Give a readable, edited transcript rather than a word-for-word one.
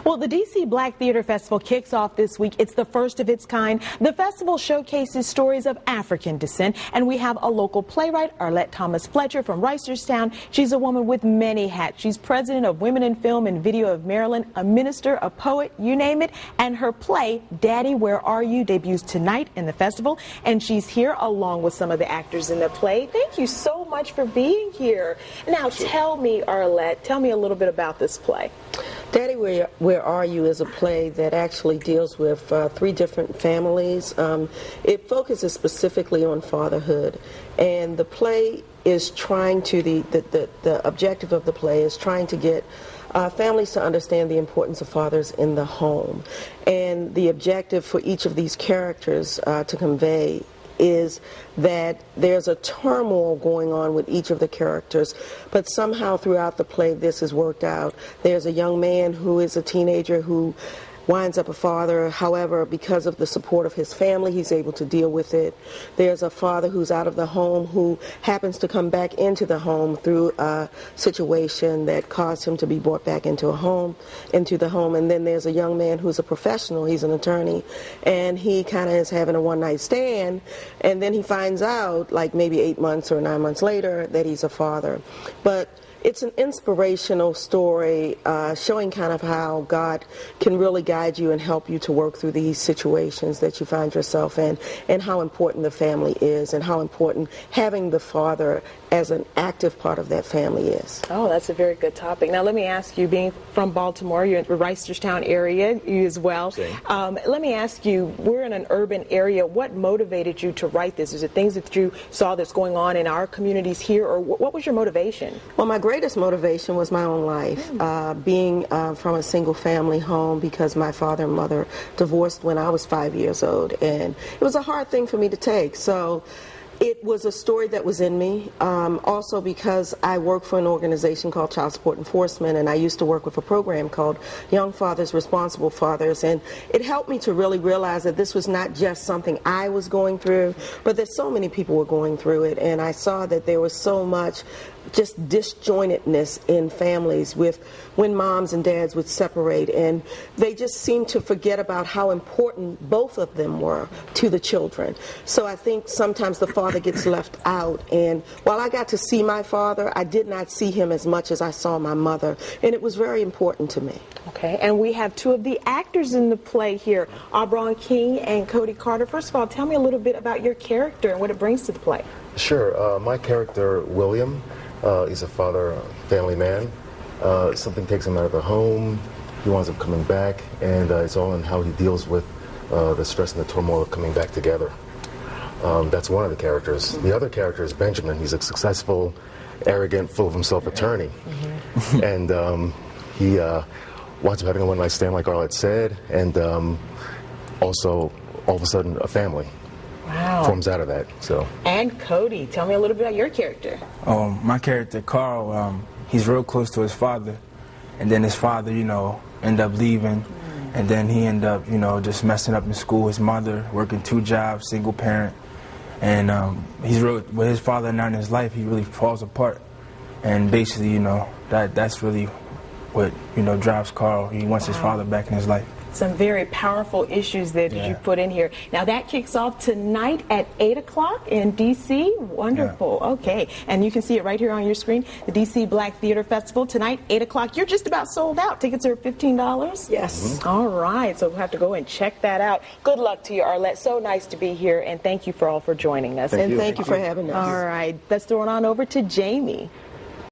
Well, the DC Black Theater Festival kicks off this week. It's the first of its kind. The festival showcases stories of African descent, and we have a local playwright, Arlette Thomas Fletcher from Reisterstown. She's a woman with many hats. She's president of Women in Film and Video of Maryland, a minister, a poet, you name it. And her play, Daddy, Where Are You?, debuts tonight in the festival, and she's here along with some of the actors in the play. Thank you so much for being here. Now, tell me, Arlette, tell me a little bit about this play. Daddy, Where Are You is a play that actually deals with three different families. It focuses specifically on fatherhood, and the play is trying to, the objective of the play is trying to get families to understand the importance of fathers in the home. And the objective for each of these characters to convey is that there's a turmoil going on with each of the characters, but somehow throughout the play this is worked out. There's a young man who is a teenager who winds up a father. However, because of the support of his family, he's able to deal with it. There's a father who's out of the home who happens to come back into the home through a situation that caused him to be brought back into the home. And then there's a young man who's a professional. He's an attorney, and he kind of is having a one-night stand, and then he finds out, like maybe 8 months or 9 months later, that he's a father. But it's an inspirational story showing kind of how God can really guide you and help you to work through these situations that you find yourself in, and how important the family is, and how important having the father as an active part of that family is. Oh, that's a very good topic. Now, let me ask you, being from Baltimore, you're in the Reisterstown area, you as well. Let me ask you, we're in an urban area. What motivated you to write this? Is it things that you saw that's going on in our communities here, or what was your motivation? Well, my greatest motivation was my own life, being from a single family home, because my father and mother divorced when I was 5 years old, and it was a hard thing for me to take. So it was a story that was in me. Also because I work for an organization called Child Support Enforcement, and I used to work with a program called Young Fathers, Responsible Fathers, and it helped me to really realize that this was not just something I was going through, but that so many people were going through it. And I saw that there was so much just disjointedness in families with when moms and dads would separate, and they just seemed to forget about how important both of them were to the children. So I think sometimes the father gets left out, and while I got to see my father, I did not see him as much as I saw my mother, and it was very important to me. Okay, and we have two of the actors in the play here, Aubrey King and Cody Carter. First of all, tell me a little bit about your character and what it brings to the play. Sure. My character, William, he's a father, family man. Something takes him out of the home. He winds up coming back, and it's all in how he deals with the stress and the turmoil of coming back together. That's one of the characters. The other character is Benjamin. He's a successful, arrogant, full of himself attorney. And he winds up having a one-night stand, like Arlette said, and also, all of a sudden, a family. Wow. Forms out of that. So. And Cody, tell me a little bit about your character. My character, Carl, he's real close to his father, and then his father, end up leaving, and then he end up, just messing up in school. His mother working 2 jobs, single parent, and he's with his father now in his life, he really falls apart, and basically, that's really what drives Carl. He wants his father back in his life. Some very powerful issues that you put in here. Now that kicks off tonight at 8 o'clock in D.C. Wonderful. Yeah. Okay, and you can see it right here on your screen. The D.C. Black Theater Festival tonight, 8 o'clock. You're just about sold out. Tickets are $15. Yes. All right, so we'll have to go and check that out. Good luck to you, Arlette. So nice to be here, and thank you for joining us. Thank you for having us. All right, let's throw it on over to Jamie.